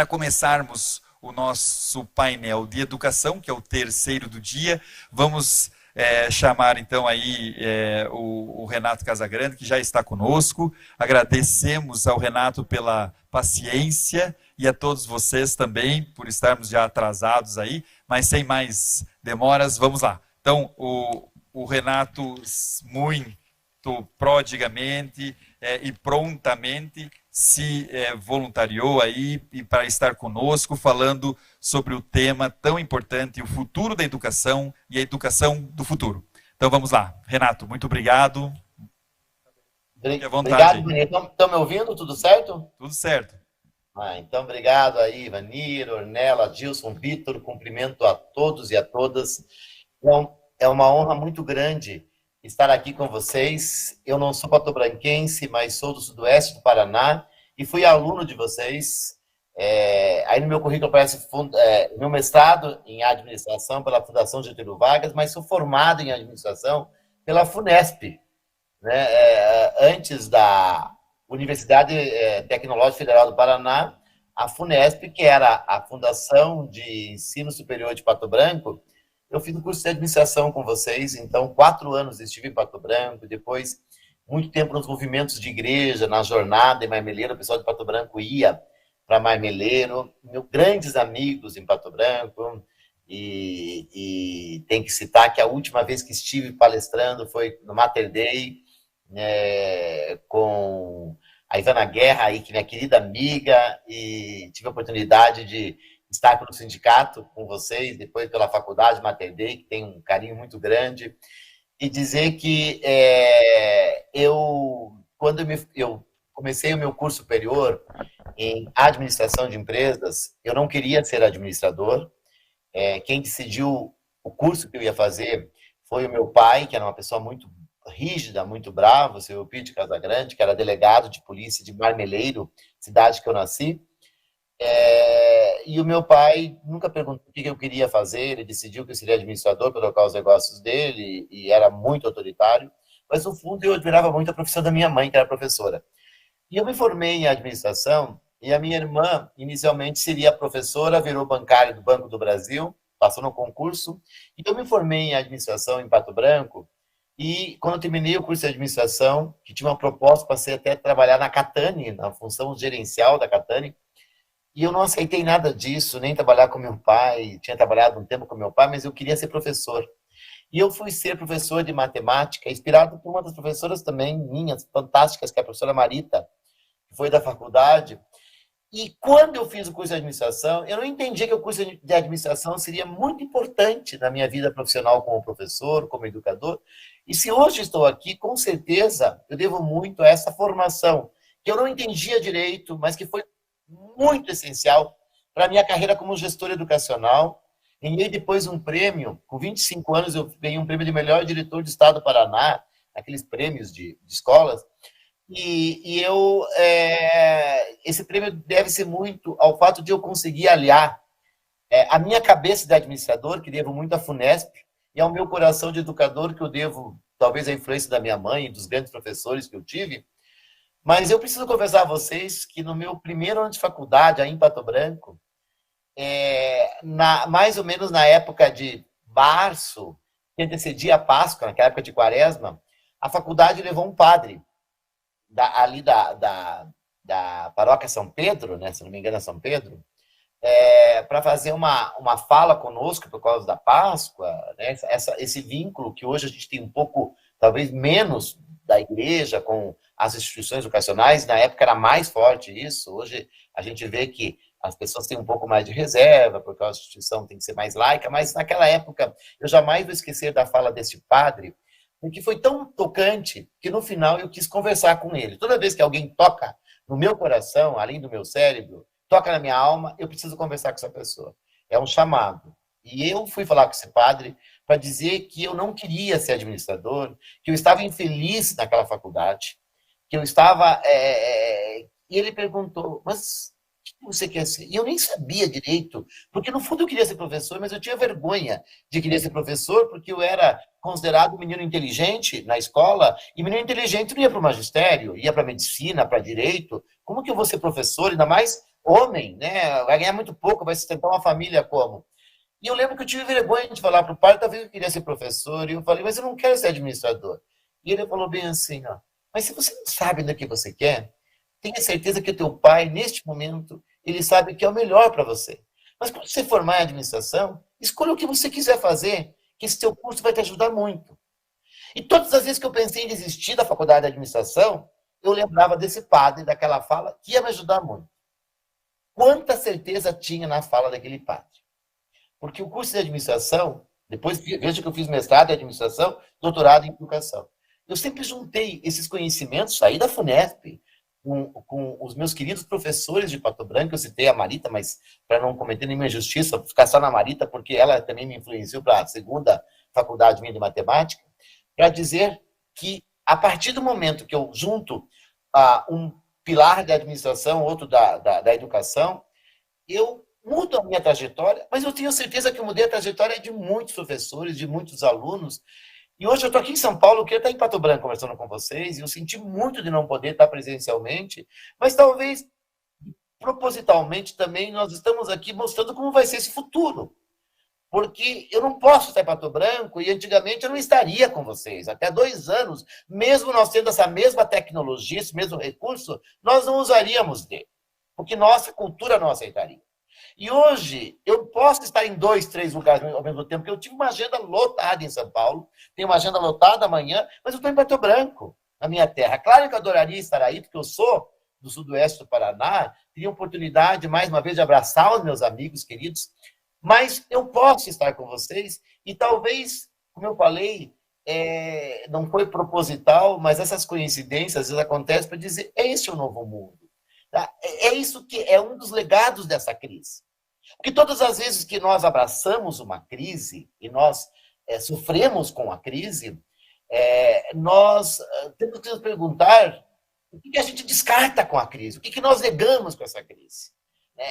para começarmos o nosso painel de educação, que é o terceiro do dia, vamos chamar então aí o Renato Casagrande, que já está conosco. Agradecemos ao Renato pela paciência e a todos vocês também por estarmos já atrasados aí, mas sem mais demoras, vamos lá. Então, o Renato, muito prodigamente e prontamente, se voluntariou aí para estar conosco, falando sobre o tema tão importante, o futuro da educação e a educação do futuro. Então vamos lá. Renato, muito obrigado. Fique à vontade. Obrigado, estão me ouvindo? Tudo certo? Tudo certo. Então, obrigado aí, Ivanir, Ornella, Gilson, Vitor, cumprimento a todos e a todas. Então, é uma honra muito grande estar aqui com vocês. Eu não sou patobranquense, mas sou do sudoeste do Paraná e fui aluno de vocês. Aí no meu currículo aparece meu mestrado em administração pela Fundação Getúlio Vargas, mas sou formado em administração pela FUNESP, né? Antes da Universidade Tecnológica Federal do Paraná, a FUNESP, que era a Fundação de Ensino Superior de Pato Branco. Eu fiz um curso de administração com vocês, então 4 anos estive em Pato Branco, depois muito tempo nos movimentos de igreja, na jornada em Marmeleiro, o pessoal de Pato Branco ia para Marmeleiro, meus grandes amigos em Pato Branco, e tem que citar que a última vez que estive palestrando foi no Mater Dei, com a Ivana Guerra, aí, que é minha querida amiga, e tive a oportunidade de estar pelo sindicato com vocês, depois pela faculdade Mater Dei, que tem um carinho muito grande, e dizer que quando eu comecei o meu curso superior em administração de empresas, eu não queria ser administrador. Quem decidiu o curso que eu ia fazer foi o meu pai, que era uma pessoa muito rígida, muito brava, o seu Eupídio Casagrande, que era delegado de polícia de Marmeleiro, cidade que eu nasci. E o meu pai nunca perguntou o que eu queria fazer, ele decidiu que eu seria administrador para tocar os negócios dele, e era muito autoritário, mas no fundo eu admirava muito a profissão da minha mãe, que era professora. E eu me formei em administração, e a minha irmã inicialmente seria professora, virou bancária do Banco do Brasil, passou no concurso, e eu me formei em administração em Pato Branco, e quando eu terminei o curso de administração, que tinha uma proposta para ser até trabalhar na Catani, na função gerencial da Catani, e eu não aceitei nada disso, nem trabalhar com meu pai, tinha trabalhado um tempo com meu pai, mas eu queria ser professor. E eu fui ser professor de matemática, inspirado por uma das professoras também minhas, fantásticas, que é a professora Marita, que foi da faculdade. E quando eu fiz o curso de administração, eu não entendi que o curso de administração seria muito importante na minha vida profissional como professor, como educador. E se hoje estou aqui, com certeza eu devo muito a essa formação, que eu não entendia direito, mas que foi muito essencial para a minha carreira como gestor educacional. Ganhei depois um prêmio, com 25 anos eu ganhei um prêmio de melhor diretor do Estado do Paraná, aqueles prêmios de escolas, esse prêmio deve-se muito ao fato de eu conseguir aliar a minha cabeça de administrador, que devo muito à FUNESP, e ao meu coração de educador, que eu devo talvez à influência da minha mãe e dos grandes professores que eu tive. Mas eu preciso conversar a vocês que no meu primeiro ano de faculdade, aí em Pato Branco, mais ou menos na época de março, que antecedia a Páscoa, naquela época de Quaresma, a faculdade levou um padre ali da paróquia São Pedro, né, se não me engano é São Pedro, para fazer uma fala conosco por causa da Páscoa, né, esse vínculo que hoje a gente tem um pouco, talvez menos, da igreja com as instituições educacionais. Na época era mais forte isso, hoje a gente vê que as pessoas têm um pouco mais de reserva, porque a instituição tem que ser mais laica, mas naquela época eu jamais vou esquecer da fala desse padre, porque foi tão tocante que no final eu quis conversar com ele. Toda vez que alguém toca no meu coração, além do meu cérebro, toca na minha alma, eu preciso conversar com essa pessoa. É um chamado. E eu fui falar com esse padre para dizer que eu não queria ser administrador, que eu estava infeliz naquela faculdade, que eu estava... E ele perguntou, mas que você quer ser? E eu nem sabia direito, porque no fundo eu queria ser professor, mas eu tinha vergonha de querer ser professor, porque eu era considerado um menino inteligente na escola, e menino inteligente não ia para o magistério, ia para medicina, para direito. Como que eu vou ser professor, ainda mais homem, né? Vai ganhar muito pouco, vai sustentar uma família como? E eu lembro que eu tive vergonha de falar para o pai, talvez eu queria ser professor, e eu falei, mas eu não quero ser administrador. E ele falou bem assim, ó, mas se você não sabe do que você quer, tenha certeza que o teu pai, neste momento, ele sabe que é o melhor para você. Mas quando você formar em administração, escolha o que você quiser fazer, que esse teu curso vai te ajudar muito. E todas as vezes que eu pensei em desistir da faculdade de administração, eu lembrava desse padre, daquela fala, que ia me ajudar muito. Quanta certeza tinha na fala daquele padre? Porque o curso de administração, depois, veja que eu fiz mestrado em administração, doutorado em educação. Eu sempre juntei esses conhecimentos, saí da FUNESP, com os meus queridos professores de Pato Branco, eu citei a Marita, mas para não cometer nenhuma injustiça, ficar só na Marita, porque ela também me influenciou para a segunda faculdade minha de matemática, para dizer que, a partir do momento que eu junto um pilar da administração, outro da educação, eu mudo a minha trajetória, mas eu tenho certeza que eu mudei a trajetória de muitos professores, de muitos alunos. E hoje eu estou aqui em São Paulo, eu queria estar em Pato Branco conversando com vocês, e eu senti muito de não poder estar presencialmente, mas talvez, propositalmente também, nós estamos aqui mostrando como vai ser esse futuro. Porque eu não posso estar em Pato Branco, e antigamente eu não estaria com vocês. Até 2 anos, mesmo nós tendo essa mesma tecnologia, esse mesmo recurso, nós não usaríamos dele. Porque nossa cultura não aceitaria. E hoje, eu posso estar em 2, 3 lugares ao mesmo tempo, porque eu tive uma agenda lotada em São Paulo, tenho uma agenda lotada amanhã, mas eu estou em Pato Branco, na minha terra. Claro que eu adoraria estar aí, porque eu sou do sudoeste do Paraná, teria oportunidade, mais uma vez, de abraçar os meus amigos queridos, mas eu posso estar com vocês, e talvez, como eu falei, não foi proposital, mas essas coincidências às vezes acontecem para dizer, este é o novo mundo. É isso que é um dos legados dessa crise. Porque todas as vezes que nós abraçamos uma crise e nós sofremos com a crise, nós temos que nos perguntar o que a gente descarta com a crise, o que nós negamos com essa crise.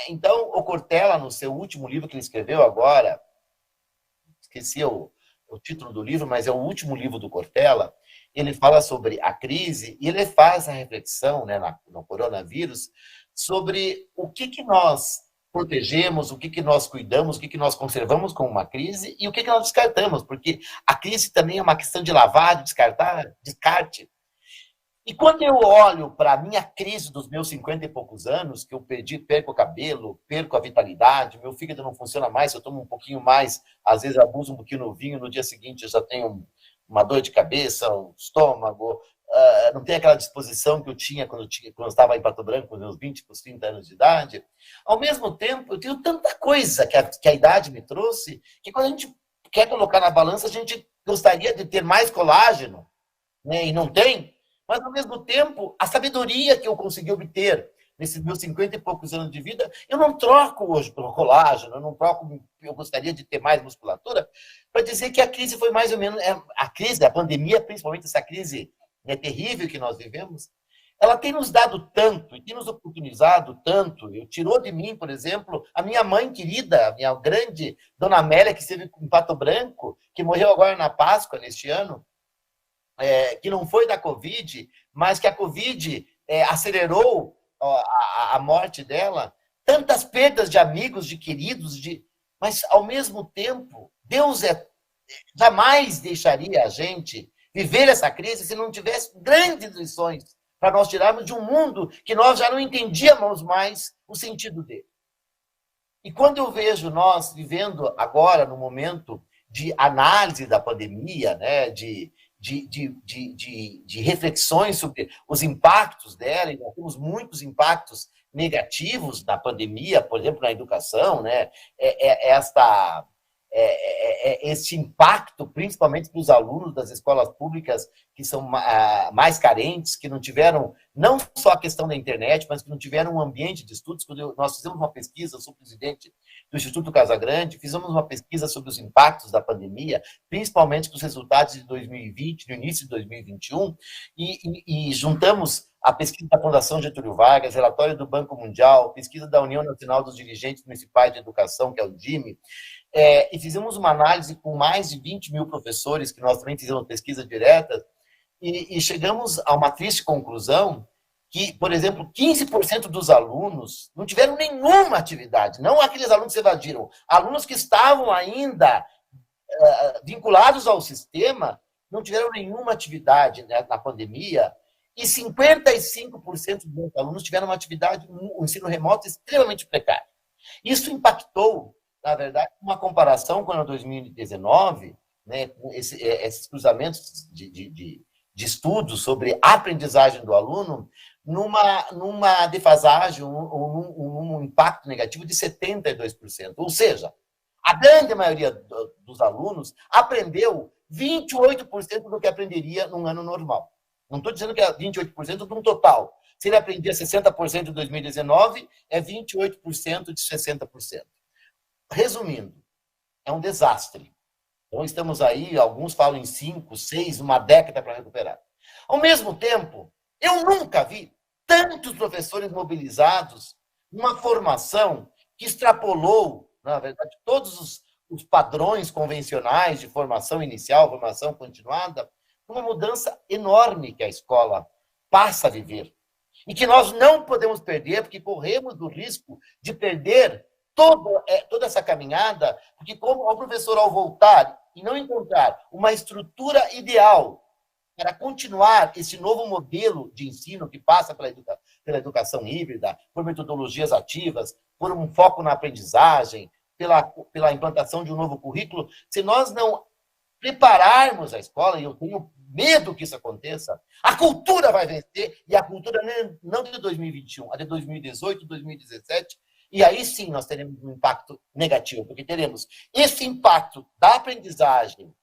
Então, o Cortella, no seu último livro que ele escreveu agora, esqueci o título do livro, mas é o último livro do Cortella, ele fala sobre a crise e ele faz a reflexão, né, no coronavírus, sobre o que nós protegemos, o que nós cuidamos, o que nós conservamos como uma crise e o que nós descartamos, porque a crise também é uma questão de lavar, de descartar, descarte. E quando eu olho para a minha crise dos meus 50 e poucos anos, que eu perco o cabelo, perco a vitalidade, meu fígado não funciona mais, eu tomo um pouquinho mais, às vezes abuso um pouquinho no vinho, no dia seguinte eu já tenho uma dor de cabeça, um estômago, não tenho aquela disposição que eu tinha quando eu estava em Pato Branco, com meus 20, com os 30 anos de idade. Ao mesmo tempo, eu tenho tanta coisa que a idade me trouxe, que quando a gente quer colocar na balança, a gente gostaria de ter mais colágeno, né, e não tem, mas ao mesmo tempo, a sabedoria que eu consegui obter nesses meus 50 e poucos anos de vida, eu não troco hoje pelo colágeno, eu não troco, eu gostaria de ter mais musculatura, para dizer que a crise foi mais ou menos, a crise, a pandemia, principalmente essa crise terrível que nós vivemos, ela tem nos dado tanto, e tem nos oportunizado tanto, tirou de mim, por exemplo, a minha mãe querida, a minha grande Dona Amélia, que esteve em Pato Branco, que morreu agora na Páscoa, neste ano, que não foi da Covid, mas que a Covid acelerou a morte dela, tantas perdas de amigos, de queridos, mas, ao mesmo tempo, Deus jamais deixaria a gente viver essa crise se não tivesse grandes lições para nós tirarmos de um mundo que nós já não entendíamos mais o sentido dele. E quando eu vejo nós vivendo agora, no momento de análise da pandemia, né, de reflexões sobre os impactos dela, e nós temos muitos impactos negativos na pandemia, por exemplo, na educação, né? Este impacto, principalmente para os alunos das escolas públicas que são mais carentes, que não tiveram, não só a questão da internet, mas que não tiveram um ambiente de estudos. Quando nós fizemos uma pesquisa, eu sou presidente do Instituto Casagrande, fizemos uma pesquisa sobre os impactos da pandemia, principalmente com os resultados de 2020, no início de 2021, e juntamos a pesquisa da Fundação Getúlio Vargas, relatório do Banco Mundial, pesquisa da União Nacional dos Dirigentes Municipais de Educação, que é o DIME, e fizemos uma análise com mais de 20 mil professores, que nós também fizemos pesquisa direta, e chegamos a uma triste conclusão que, por exemplo, 15% dos alunos não tiveram nenhuma atividade, não aqueles alunos que se evadiram, alunos que estavam ainda vinculados ao sistema, não tiveram nenhuma atividade, né, na pandemia, e 55% dos alunos tiveram uma atividade, um ensino remoto extremamente precário. Isso impactou, na verdade, uma comparação com a 2019, né, com esses cruzamentos de estudos sobre a aprendizagem do aluno, numa defasagem, um impacto negativo de 72%. Ou seja, a grande maioria dos alunos aprendeu 28% do que aprenderia num ano normal. Não estou dizendo que é 28% de um total. Se ele aprendia 60% em 2019, é 28% de 60%. Resumindo, é um desastre. Então, estamos aí, alguns falam em 5, 6, uma década para recuperar. Ao mesmo tempo, eu nunca vi tantos professores mobilizados numa formação que extrapolou, na verdade, todos os padrões convencionais de formação inicial, formação continuada, uma mudança enorme que a escola passa a viver. E que nós não podemos perder, porque corremos o risco de perder toda essa caminhada, porque como o professor, ao voltar e não encontrar uma estrutura ideal para continuar esse novo modelo de ensino que passa pela educação híbrida, por metodologias ativas, por um foco na aprendizagem, pela implantação de um novo currículo, se nós não prepararmos a escola, e eu tenho medo que isso aconteça, a cultura vai vencer, e a cultura não de 2021, a de 2018, 2017, e aí sim nós teremos um impacto negativo, porque teremos esse impacto da aprendizagem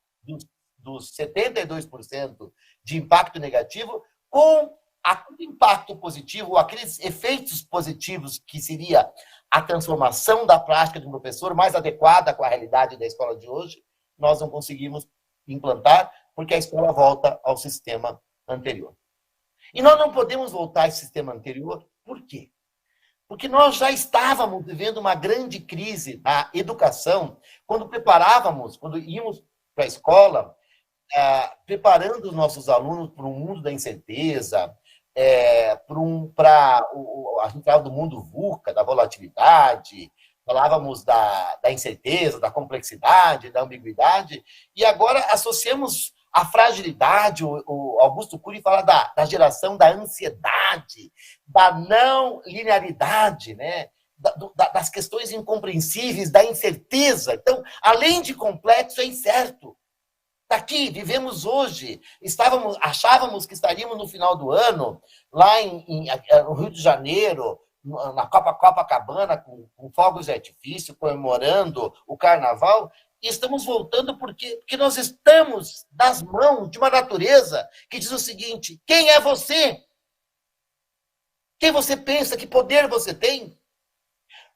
dos 72% de impacto negativo com aquele impacto positivo, aqueles efeitos positivos que seria a transformação da prática de um professor mais adequada com a realidade da escola de hoje, nós não conseguimos implantar, porque a escola volta ao sistema anterior. E nós não podemos voltar ao sistema anterior, por quê? Porque nós já estávamos vivendo uma grande crise na educação, quando íamos para a escola, preparando os nossos alunos para um mundo da incerteza, a gente falava do mundo VUCA, da volatilidade, falávamos da incerteza, da complexidade, da ambiguidade, e agora associamos a fragilidade. O Augusto Cury fala da geração da ansiedade, da não linearidade, né? Das questões incompreensíveis, da incerteza. Então, além de complexo, é incerto. Daqui, vivemos hoje, achávamos que estaríamos no final do ano, lá no Rio de Janeiro, na Copacabana, com fogos de artifício, comemorando o carnaval, e estamos voltando porque nós estamos nas mãos de uma natureza que diz o seguinte: quem é você? Quem você pensa? Que poder você tem?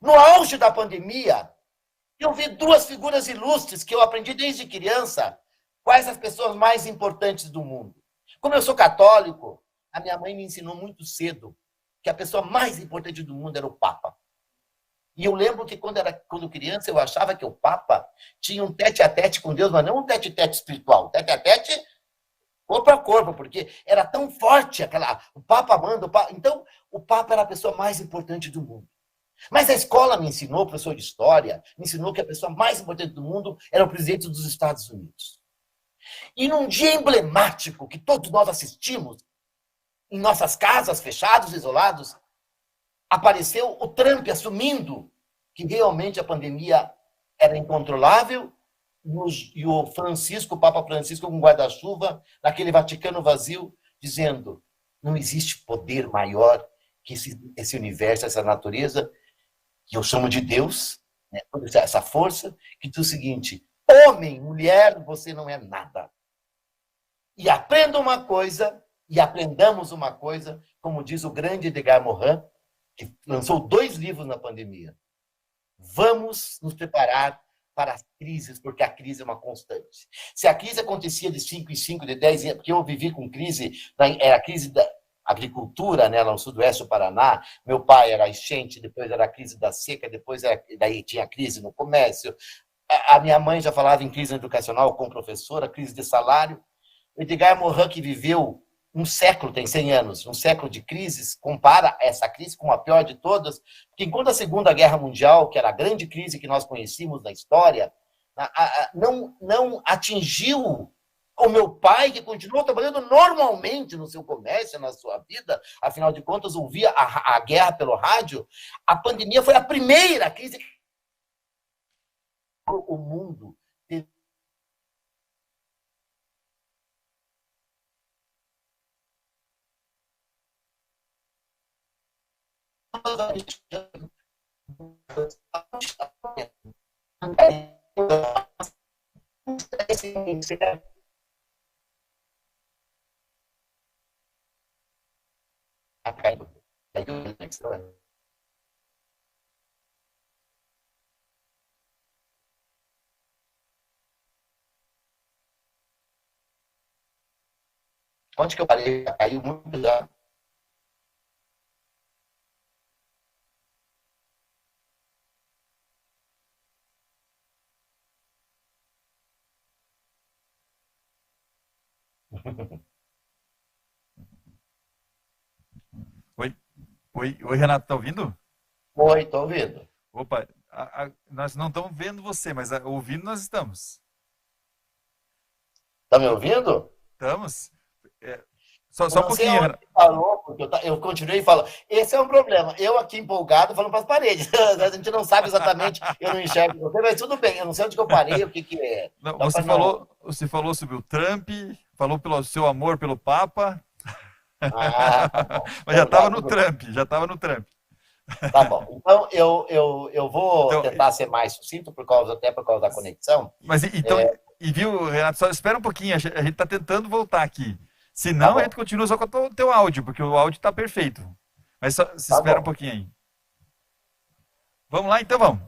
No auge da pandemia, eu vi duas figuras ilustres que eu aprendi desde criança. Quais as pessoas mais importantes do mundo? Como eu sou católico, a minha mãe me ensinou muito cedo que a pessoa mais importante do mundo era o Papa. E eu lembro que quando criança eu achava que o Papa tinha um tete-a-tete com Deus, mas não um tete-a-tete espiritual, tete-a-tete corpo a corpo, porque era tão forte o Papa manda, então o Papa era a pessoa mais importante do mundo. Mas a escola me ensinou, professor de história, me ensinou que a pessoa mais importante do mundo era o presidente dos Estados Unidos. E num dia emblemático que todos nós assistimos, em nossas casas, fechados, isolados, apareceu o Trump assumindo que realmente a pandemia era incontrolável, e o Papa Francisco, com guarda-chuva, naquele Vaticano vazio, dizendo: não existe poder maior que esse universo, essa natureza, que eu chamo de Deus, né, essa força, que diz o seguinte: homem, mulher, você não é nada. E aprenda uma coisa, e aprendamos uma coisa, como diz o grande Edgar Morin, que lançou 2 livros na pandemia. Vamos nos preparar para as crises, porque a crise é uma constante. Se a crise acontecia de 5 em 5, de 10 anos, porque eu vivi com crise, era a crise da agricultura, né, lá no sudoeste do Paraná, meu pai era enchente, depois era a crise da seca, daí tinha crise no comércio, a minha mãe já falava em crise educacional com professora, crise de salário. O Edgar Morin, que viveu um século, tem 100 anos, um século de crises, compara essa crise com a pior de todas, porque enquanto a Segunda Guerra Mundial, que era a grande crise que nós conhecíamos na história, não atingiu o meu pai, que continuou trabalhando normalmente no seu comércio, na sua vida, afinal de contas, ouvia a guerra pelo rádio, a pandemia foi a primeira crise que o mundo teve. Onde que eu parei? Caiu muito já. Oi, oi, Renato, tá ouvindo? Oi, tô ouvindo. Opa, nós não estamos vendo você, mas ouvindo nós estamos. Tá me ouvindo? Estamos? Eu Só um não sei pouquinho, aonde Renato. parou, porque eu continuei falando. Esse é um problema. Eu aqui empolgado falando para as paredes. A gente não sabe exatamente, eu não enxergo você, mas tudo bem. Eu não sei onde que eu parei, o que que é. Não, Só para não. você falou sobre o Trump, falou pelo seu amor pelo Papa, Ah, tá bom. mas já Então estava tá, no tudo bem. Trump, já estava no Trump. Tá bom. Então eu vou Então, tentar ser mais sucinto, até por causa da conexão. mas então, e viu, Renato, só espera um pouquinho, a gente está tentando voltar aqui. Se Tá não, a bom, gente continua só com o teu áudio, porque o áudio está perfeito. Mas só se tá espera um bom. pouquinho aí. Vamos lá, então vamos.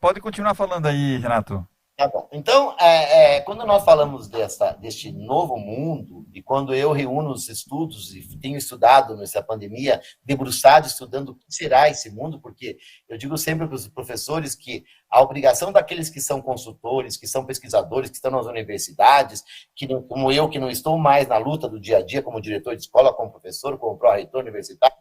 Pode continuar falando aí, Renato. Tá bom. Então, quando nós falamos deste novo mundo, e quando eu reúno os estudos e tenho estudado nessa pandemia, debruçado, estudando o que será esse mundo, porque eu digo sempre para os professores que a obrigação daqueles que são consultores, que são pesquisadores, que estão nas universidades, como eu, que não estou mais na luta do dia a dia como diretor de escola, como professor, como pró-reitor universitário.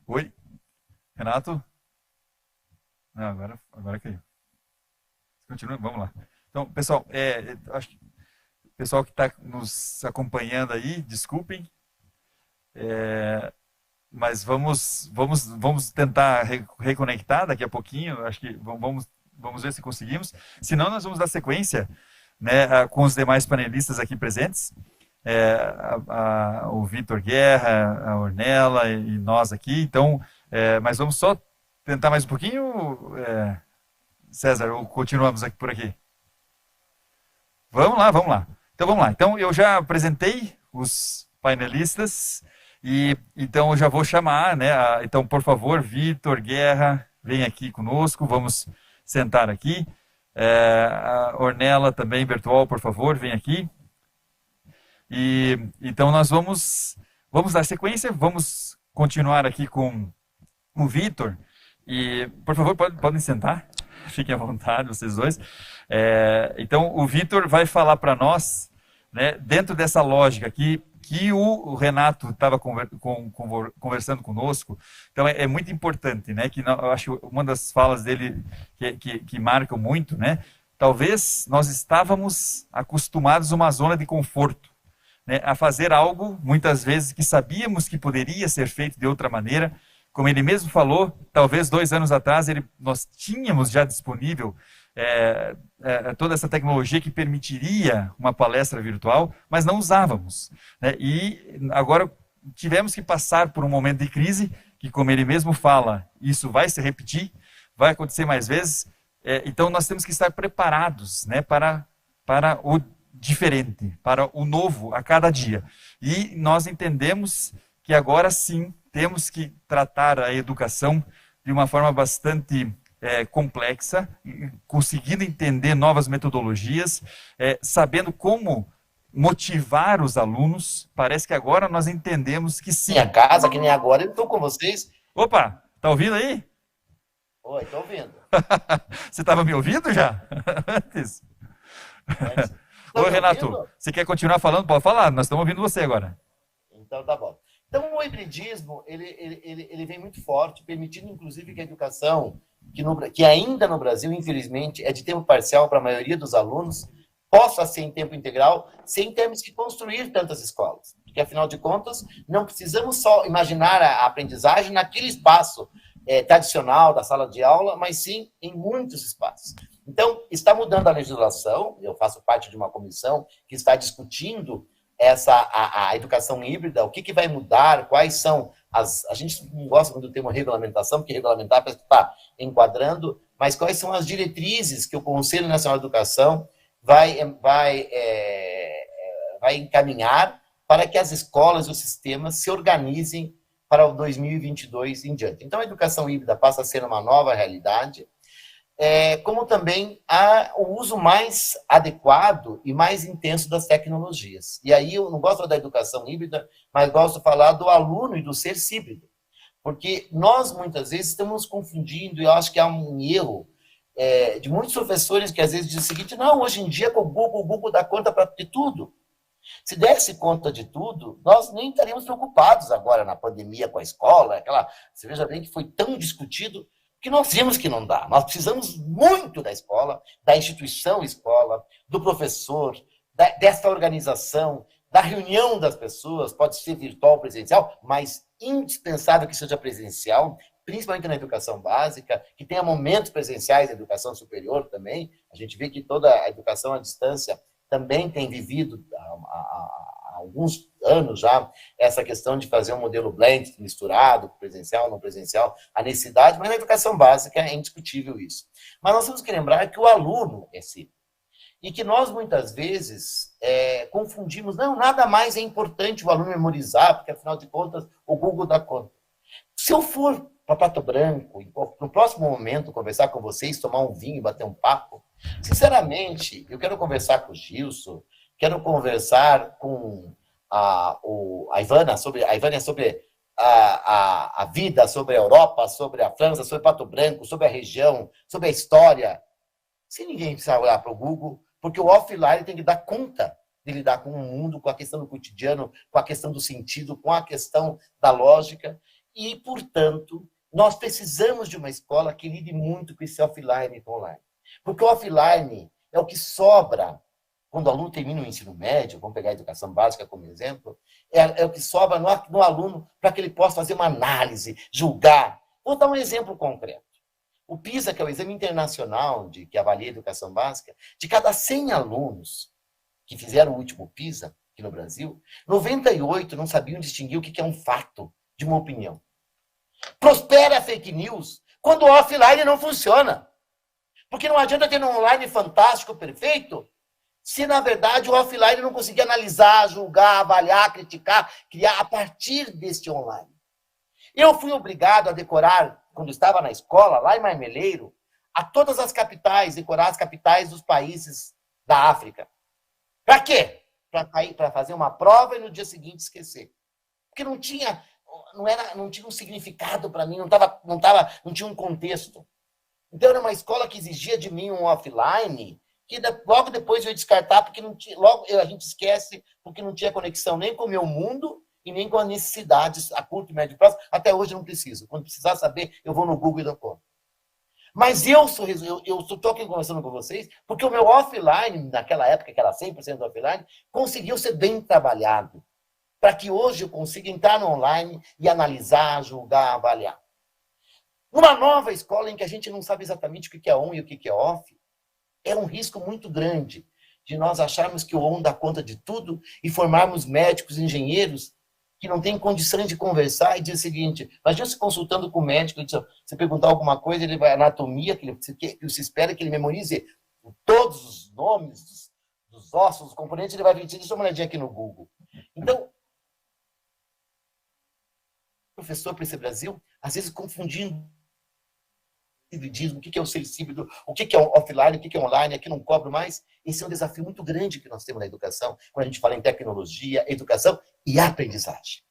Oi, Renato? Não, agora caiu. Continua, vamos lá. Então, pessoal, acho que o pessoal que está nos acompanhando aí, desculpem, mas vamos tentar reconectar daqui a pouquinho. Acho que vamos ver se conseguimos. Se não, nós vamos dar sequência, né, com os demais panelistas aqui presentes. O Vitor Guerra, a Ornella e nós aqui. Então, mas vamos só tentar mais um pouquinho, César, ou continuamos aqui por aqui? Vamos lá, vamos lá. Então vamos lá. Então eu já apresentei os painelistas e então eu já vou chamar, né? Então, por favor, Vitor Guerra, vem aqui conosco, vamos sentar aqui. A Ornella também, Bertuol, por favor, vem aqui. E então nós vamos dar sequência, vamos continuar aqui com o Vitor. E, por favor, podem sentar, fiquem à vontade, vocês dois. Então, o Vitor vai falar para nós, né, dentro dessa lógica aqui, que o Renato estava conversando conosco. Então, é muito importante, né, que eu acho uma das falas dele que marcam muito, né, talvez nós estávamos acostumados a uma zona de conforto, né, a fazer algo, muitas vezes, que sabíamos que poderia ser feito de outra maneira. Como ele mesmo falou, talvez 2 anos atrás nós tínhamos já disponível toda essa tecnologia que permitiria uma palestra virtual, mas não usávamos, né? E agora tivemos que passar por um momento de crise, que como ele mesmo fala, isso vai se repetir, vai acontecer mais vezes, então nós temos que estar preparados, né, para para o diferente, para o novo a cada dia. E nós entendemos que agora sim temos que tratar a educação de uma forma bastante complexa, conseguindo entender novas metodologias, sabendo como motivar os alunos. Parece que agora nós entendemos que sim. Minha casa, que nem agora, eu estou com vocês. Opa, tá ouvindo aí? Oi, estou ouvindo. Você estava me ouvindo já? Antes? Oi, Renato, ouvindo? Você quer continuar falando? Pode falar, nós estamos ouvindo você agora. Então tá bom. Então o hibridismo, ele vem muito forte, permitindo inclusive que a educação, que ainda no Brasil, infelizmente, é de tempo parcial para a maioria dos alunos, possa ser em tempo integral, sem termos que construir tantas escolas. Porque, afinal de contas, não precisamos só imaginar a aprendizagem naquele espaço tradicional da sala de aula, mas sim em muitos espaços. Então, está mudando a legislação, eu faço parte de uma comissão que está discutindo a educação híbrida, o que vai mudar, quais são a gente não gosta muito do termo regulamentação, porque regulamentar parece que está enquadrando, mas quais são as diretrizes que o Conselho Nacional de Educação vai encaminhar para que as escolas e os sistemas se organizem para o 2022 em diante. Então, a educação híbrida passa a ser uma nova realidade, como também o uso mais adequado e mais intenso das tecnologias. E aí eu não gosto da educação híbrida, mas gosto de falar do aluno e do ser híbrido. Porque nós, muitas vezes, estamos confundindo, e eu acho que há um erro de muitos professores que às vezes dizem o seguinte: não, hoje em dia com o Google dá conta de tudo. Se desse conta de tudo, nós nem estaríamos preocupados agora na pandemia com a escola. Você veja bem que foi tão discutido que nós vimos que não dá. Nós precisamos muito da escola, da instituição escola, do professor, dessa organização, da reunião das pessoas, pode ser virtual ou presencial, mas indispensável que seja presencial, principalmente na educação básica, que tenha momentos presenciais na educação superior também. A gente vê que toda a educação à distância também tem vivido há alguns anos já essa questão de fazer um modelo blend, misturado, presencial, não presencial, a necessidade, mas na educação básica é indiscutível isso. Mas nós temos que lembrar que o aluno é si. E que nós, muitas vezes, confundimos, não, nada mais é importante o aluno memorizar, porque, afinal de contas, o Google dá conta. Se eu for para Pato Branco, no próximo momento, conversar com vocês, tomar um vinho, bater um papo, sinceramente, eu quero conversar com o Gilson, quero conversar com a Ivana sobre a vida, sobre a Europa, sobre a França, sobre Pato Branco, sobre a região, sobre a história. Se ninguém precisar olhar para o Google, porque o offline tem que dar conta de lidar com o mundo, com a questão do cotidiano, com a questão do sentido, com a questão da lógica. E, portanto, nós precisamos de uma escola que lide muito com esse offline e online. Porque o offline é o que sobra quando o aluno termina o ensino médio, vamos pegar a educação básica como exemplo, é o que sobra no aluno para que ele possa fazer uma análise, julgar. Vou dar um exemplo concreto. O PISA, que é o Exame Internacional que avalia a educação básica, de cada 100 alunos que fizeram o último PISA aqui no Brasil, 98 não sabiam distinguir o que é um fato de uma opinião. Prospera a fake news quando o offline não funciona. Porque não adianta ter um online fantástico, perfeito, se, na verdade, o offline não conseguir analisar, julgar, avaliar, criticar, criar a partir deste online. Eu fui obrigado a decorar, quando estava na escola, lá em Marmeleiro, a todas as capitais, decorar as capitais dos países da África. Para quê? Para fazer uma prova e no dia seguinte esquecer. Porque não tinha um significado para mim, não tinha um contexto. Então, era uma escola que exigia de mim um offline, que logo depois eu ia descartar, porque a gente esquece, porque não tinha conexão nem com o meu mundo e nem com as necessidades a curto e médio prazo. Até hoje eu não preciso. Quando precisar saber, eu vou no Google e dou conta. Mas eu estou aqui conversando com vocês, porque o meu offline, naquela época, que era 100% offline, conseguiu ser bem trabalhado, para que hoje eu consiga entrar no online e analisar, julgar, avaliar. Numa nova escola em que a gente não sabe exatamente o que é on e o que é off, é um risco muito grande de nós acharmos que o on dá conta de tudo e formarmos médicos, engenheiros que não têm condições de conversar e dizer o seguinte: imagina se consultando com o médico, você perguntar alguma coisa, ele vai anatomia, que você espera que ele memorize todos os nomes dos ossos, dos componentes, ele vai vir, deixa uma olhadinha aqui no Google. Então, o professor para esse Brasil, às vezes confundindo o que é o ser híbrido, o que é o offline, o que é online, aqui não cobro mais. Esse é um desafio muito grande que nós temos na educação, quando a gente fala em tecnologia, educação e aprendizagem.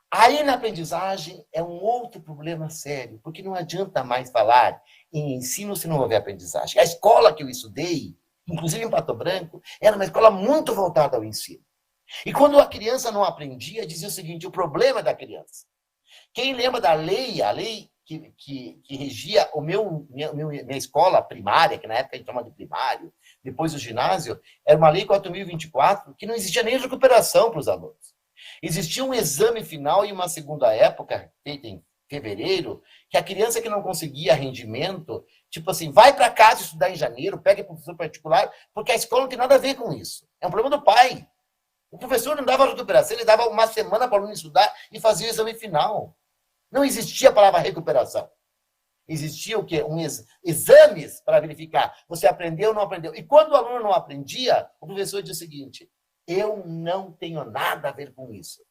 Aí, na aprendizagem, é um outro problema sério, porque não adianta mais falar em ensino se não houver aprendizagem. A escola que eu estudei, inclusive em Pato Branco, era uma escola muito voltada ao ensino. E quando a criança não aprendia, dizia o seguinte, o problema da criança. Quem lembra da lei, a lei que regia minha escola primária, que na época a gente chama de primário, depois o ginásio, era uma lei 4.024, que não existia nem recuperação para os alunos. Existia um exame final e uma segunda época, feita em fevereiro, que a criança que não conseguia rendimento, tipo assim, vai para casa estudar em janeiro, pega professor particular, porque a escola não tem nada a ver com isso. É um problema do pai. O professor não dava recuperação, ele dava uma semana para o aluno estudar e fazia o exame final. Não existia a palavra recuperação. Existia o quê? Exames para verificar. Você aprendeu ou não aprendeu. E quando o aluno não aprendia, o professor dizia o seguinte, eu não tenho nada a ver com isso.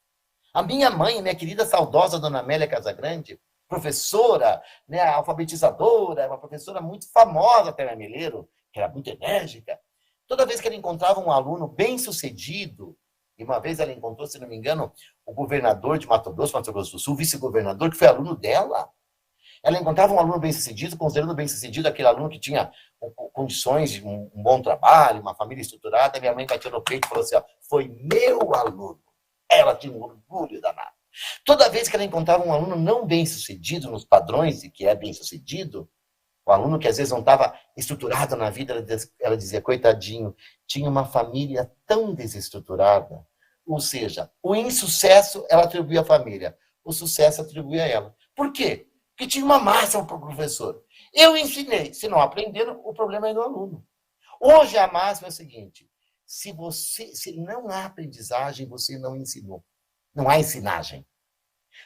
A minha mãe, minha querida saudosa dona Amélia Casagrande, professora, né, alfabetizadora, uma professora muito famosa até na Meleiro, que era muito enérgica, toda vez que ela encontrava um aluno bem-sucedido, e uma vez ela encontrou, se não me engano, o governador de Mato Grosso do Sul, vice-governador, que foi aluno dela. Ela encontrava um aluno bem-sucedido, considerando bem-sucedido aquele aluno que tinha condições de um bom trabalho, uma família estruturada. Minha mãe bateu no peito e falou assim, ó, foi meu aluno. Ela tinha um orgulho danado. Toda vez que ela encontrava um aluno não bem-sucedido, nos padrões de que é bem-sucedido, o aluno que às vezes não estava estruturado na vida, ela dizia, coitadinho, tinha uma família tão desestruturada. Ou seja, o insucesso ela atribuía à família, o sucesso atribuía a ela. Por quê? Porque tinha uma máxima para o professor. Eu ensinei, se não aprenderam, o problema é do aluno. Hoje a máxima é o seguinte, se não há aprendizagem, você não ensinou. Não há ensinagem.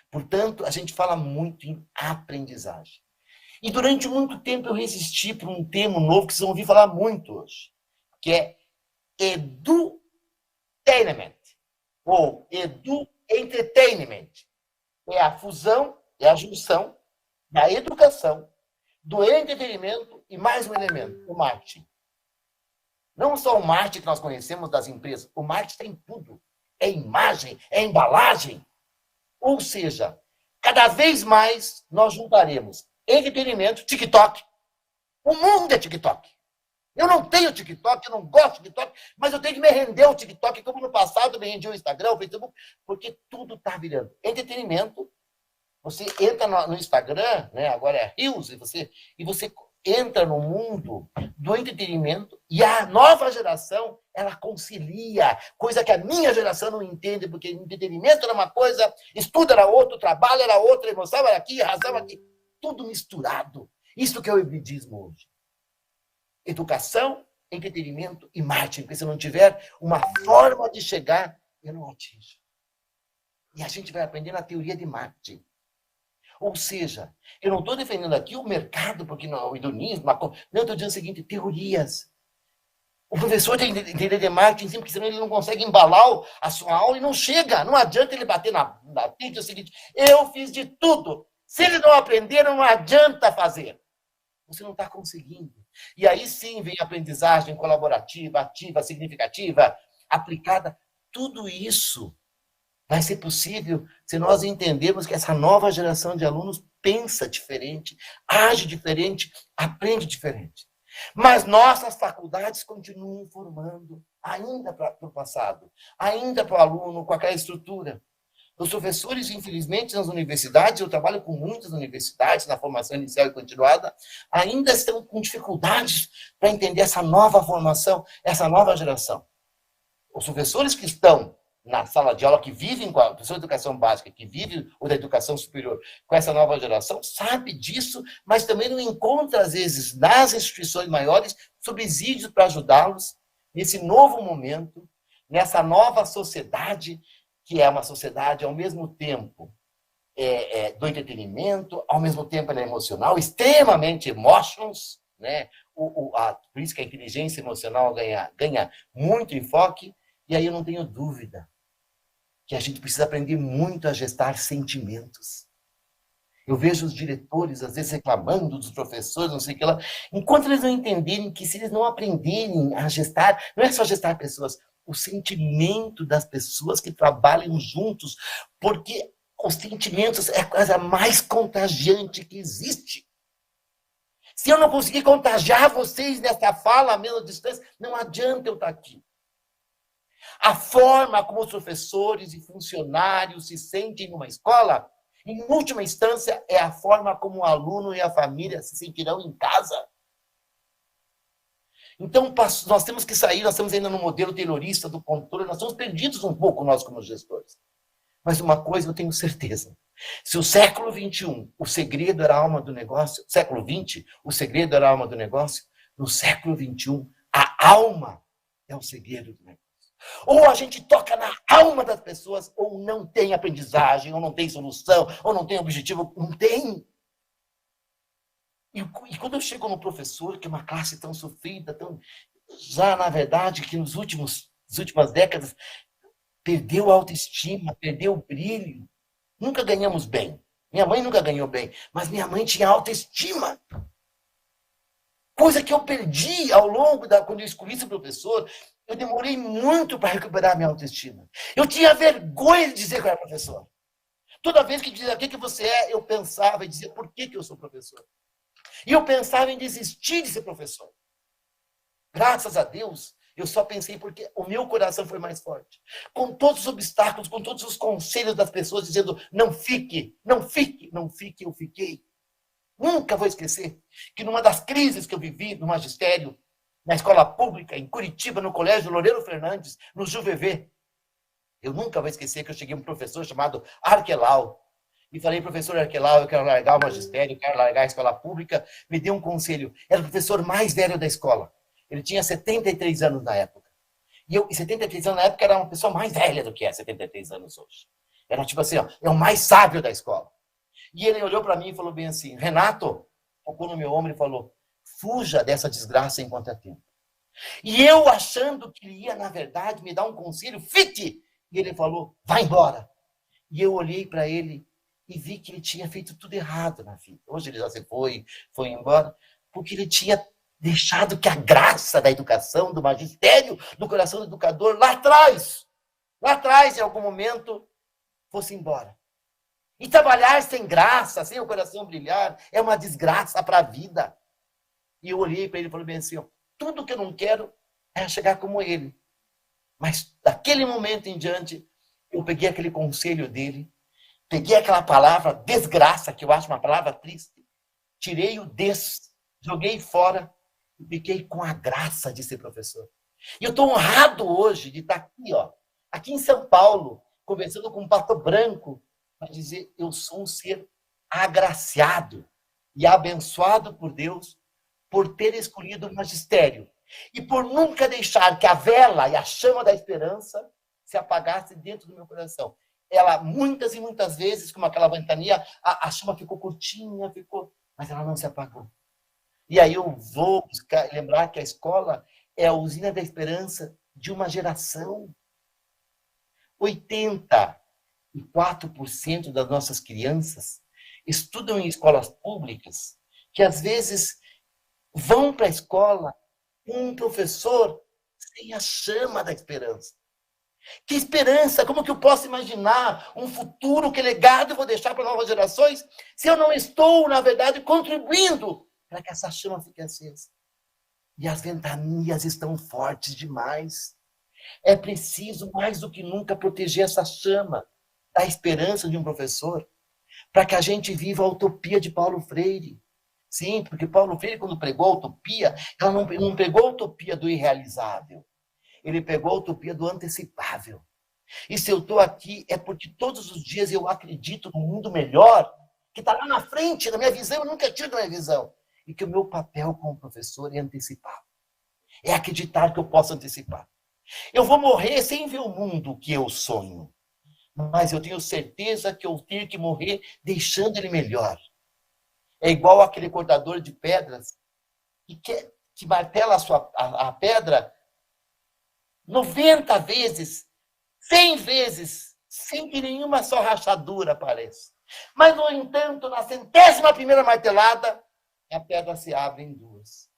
Portanto, a gente fala muito em aprendizagem. E durante muito tempo eu resisti por um termo novo que vocês vão ouvir falar muito hoje, que é edutainment, ou edu-entertainment. É a fusão, é a junção da educação, do entretenimento e mais um elemento, o marketing. Não só o marketing que nós conhecemos das empresas, o marketing tem tudo. É imagem, é embalagem. Ou seja, cada vez mais nós juntaremos entretenimento, TikTok. O mundo é TikTok. Eu não tenho TikTok, eu não gosto de TikTok, mas eu tenho que me render ao TikTok, como no passado me rendi ao Instagram, ao Facebook, porque tudo está virando. Entretenimento, você entra no Instagram, né, agora é Reels, e você entra no mundo do entretenimento e a nova geração, ela concilia, coisa que a minha geração não entende, porque entretenimento era uma coisa, estudo era outro, trabalho era outra, emoção era aqui, razão era aqui. Tudo misturado. Isso que é o hibridismo hoje. Educação, entretenimento e marketing. Porque se não tiver uma forma de chegar, eu não atinjo. E a gente vai aprender na teoria de marketing. Ou seja, eu não estou defendendo aqui o mercado, porque não, o hedonismo, não, eu estou dizendo o seguinte, teorias. O professor tem que entender de marketing, porque senão ele não consegue embalar a sua aula e não chega. Não adianta ele bater na tecla o seguinte, eu fiz de tudo. Se ele não aprender, não adianta fazer. Você não está conseguindo. E aí sim vem a aprendizagem colaborativa, ativa, significativa, aplicada. Tudo isso vai ser possível se nós entendermos que essa nova geração de alunos pensa diferente, age diferente, aprende diferente. Mas nossas faculdades continuam formando ainda para o passado, ainda para o aluno com aquela estrutura. Os professores, infelizmente, nas universidades, eu trabalho com muitas universidades, na formação inicial e continuada, ainda estão com dificuldades para entender essa nova formação, essa nova geração. Os professores que estão na sala de aula, que vivem com a professora de educação básica, que vivem ou da educação superior com essa nova geração, sabe disso, mas também não encontra, às vezes, nas instituições maiores, subsídios para ajudá-los nesse novo momento, nessa nova sociedade, que é uma sociedade, ao mesmo tempo, do entretenimento, ao mesmo tempo ela é emocional, extremamente emotions, né? Por isso que a inteligência emocional ganha muito enfoque, e aí eu não tenho dúvida que a gente precisa aprender muito a gestar sentimentos. Eu vejo os diretores, às vezes, reclamando dos professores, não sei o que lá, enquanto eles não entenderem que se eles não aprenderem a gestar, não é só gestar pessoas, o sentimento das pessoas que trabalham juntos, porque os sentimentos é a coisa mais contagiante que existe. Se eu não conseguir contagiar vocês nessa fala, à mesma distância, não adianta eu estar aqui. A forma como os professores e funcionários se sentem numa escola, em última instância, é a forma como o aluno e a família se sentirão em casa. Então, nós temos que sair, nós estamos ainda no modelo terrorista do controle, nós estamos perdidos um pouco, nós como gestores. Mas uma coisa eu tenho certeza. Se o século XXI, o segredo era a alma do negócio, século XX, o segredo era a alma do negócio, no século XXI, a alma é o segredo do negócio. Ou a gente toca na alma das pessoas, ou não tem aprendizagem, ou não tem solução, ou não tem objetivo, não tem. E quando eu chego no professor, que é uma classe tão sofrida, já na verdade, que nas últimas décadas, perdeu a autoestima, perdeu o brilho. Nunca ganhamos bem. Minha mãe nunca ganhou bem, mas minha mãe tinha autoestima. Coisa que eu perdi ao longo quando eu escolhi ser professor. Eu demorei muito para recuperar minha autoestima. Eu tinha vergonha de dizer que eu era professor. Toda vez que dizia o que você é, eu pensava e dizia por que eu sou professor. E eu pensava em desistir de ser professor. Graças a Deus, eu só pensei porque o meu coração foi mais forte. Com todos os obstáculos, com todos os conselhos das pessoas dizendo não fique, não fique, não fique, eu fiquei. Nunca vou esquecer que numa das crises que eu vivi no magistério, na escola pública, em Curitiba, no colégio Loureiro Fernandes, no JuVV, eu nunca vou esquecer que eu cheguei a um professor chamado Arquelau e falei, professor Arquelau, eu quero largar o magistério, eu quero largar a escola pública, me dê um conselho. Era o professor mais velho da escola. Ele tinha 73 anos na época. E 73 anos na época era uma pessoa mais velha do que é 73 anos hoje. Era tipo assim, ó, é o mais sábio da escola. E ele olhou para mim e falou bem assim, Renato, tocou no meu ombro e falou, fuja dessa desgraça enquanto é tempo. E eu achando que ele ia, na verdade, me dar um conselho, fique! E ele falou, vai embora. E eu olhei para ele e vi que ele tinha feito tudo errado na vida. Hoje ele já se foi embora, porque ele tinha deixado que a graça da educação, do magistério, do coração do educador, lá atrás, em algum momento, fosse embora. E trabalhar sem graça, sem o coração brilhar, é uma desgraça para a vida. E eu olhei para ele e falei bem assim, ó, tudo que eu não quero é chegar como ele. Mas daquele momento em diante, eu peguei aquele conselho dele, peguei aquela palavra desgraça, que eu acho uma palavra triste, tirei o joguei fora e fiquei com a graça de ser professor. E eu estou honrado hoje de estar aqui, ó, aqui em São Paulo, conversando com um Pato Branco, para dizer, eu sou um ser agraciado e abençoado por Deus por ter escolhido o magistério e por nunca deixar que a vela e a chama da esperança se apagasse dentro do meu coração. Ela, muitas e muitas vezes, como aquela ventania, a chama ficou curtinha, mas ela não se apagou. E aí eu vou lembrar que a escola é a usina da esperança de uma geração. 84% das nossas crianças estudam em escolas públicas que, às vezes, vão para a escola com um professor sem a chama da esperança. Que esperança? Como que eu posso imaginar um futuro, que legado eu vou deixar para novas gerações, se eu não estou, na verdade, contribuindo para que essa chama fique acesa? E as ventanias estão fortes demais. É preciso, mais do que nunca, proteger essa chama da esperança de um professor, para que a gente viva a utopia de Paulo Freire. Sim, porque Paulo Freire, quando pregou a utopia, ela não pegou a utopia do irrealizável. Ele pegou a utopia do antecipável. E se eu estou aqui, é porque todos os dias eu acredito num mundo melhor, que está lá na frente, na minha visão, eu nunca tiro da minha visão. E que o meu papel como professor é antecipar. É acreditar que eu posso antecipar. Eu vou morrer sem ver o mundo que eu sonho. Mas eu tenho certeza que eu tenho que morrer deixando ele melhor. É igual aquele cortador de pedras que que martela a pedra 90 vezes, 100 vezes, sem que nenhuma só rachadura apareça. Mas, no entanto, na 100ª martelada, a pedra se abre em duas.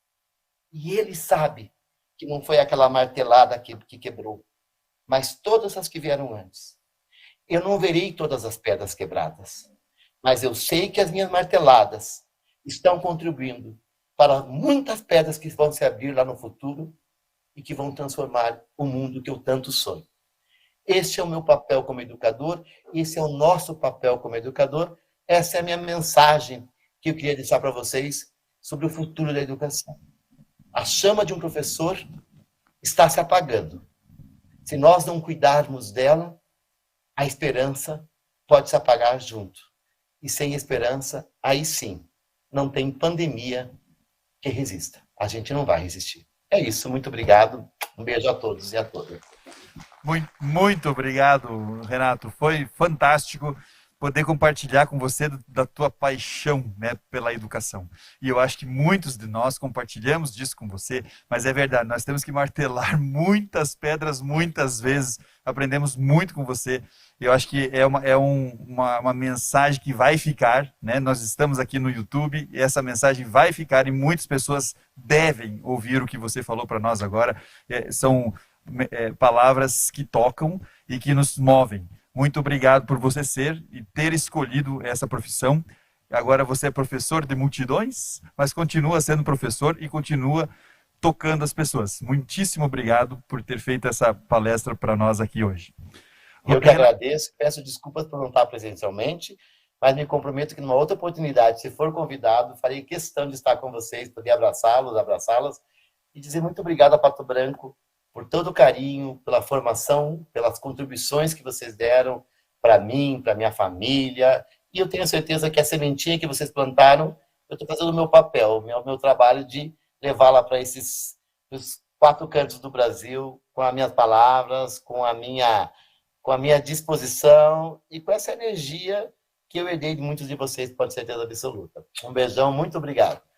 E ele sabe que não foi aquela martelada que quebrou, mas todas as que vieram antes. Eu não verei todas as pedras quebradas, mas eu sei que as minhas marteladas estão contribuindo para muitas pedras que vão se abrir lá no futuro e que vão transformar o mundo que eu tanto sonho. Este é o meu papel como educador, esse é o nosso papel como educador, essa é a minha mensagem que eu queria deixar para vocês sobre o futuro da educação. A chama de um professor está se apagando. Se nós não cuidarmos dela, a esperança pode se apagar junto. E sem esperança, aí sim, não tem pandemia que resista. A gente não vai resistir. É isso, muito obrigado. Um beijo a todos e a todas. Muito obrigado, Renato. Foi fantástico poder compartilhar com você da tua paixão, né, pela educação. E eu acho que muitos de nós compartilhamos disso com você, mas é verdade, nós temos que martelar muitas pedras muitas vezes. Aprendemos muito com você. Eu acho que é uma mensagem que vai ficar, né? Nós estamos aqui no YouTube e essa mensagem vai ficar e muitas pessoas devem ouvir o que você falou para nós agora. São palavras que tocam e que nos movem. Muito obrigado por você ser e ter escolhido essa profissão. Agora você é professor de multidões, mas continua sendo professor e continua tocando as pessoas. Muitíssimo obrigado por ter feito essa palestra para nós aqui hoje. Eu que agradeço, peço desculpas por não estar presencialmente, mas me comprometo que numa outra oportunidade, se for convidado, farei questão de estar com vocês, poder abraçá-las e dizer muito obrigado a Pato Branco por todo o carinho, pela formação, pelas contribuições que vocês deram para mim, para minha família. E eu tenho certeza que a sementinha que vocês plantaram, eu estou fazendo o meu papel, o meu trabalho de levá-la para esses 4 cantos do Brasil, com as minhas palavras, com a minha disposição e com essa energia que eu herdei de muitos de vocês, pode ter certeza absoluta. Um beijão, muito obrigado.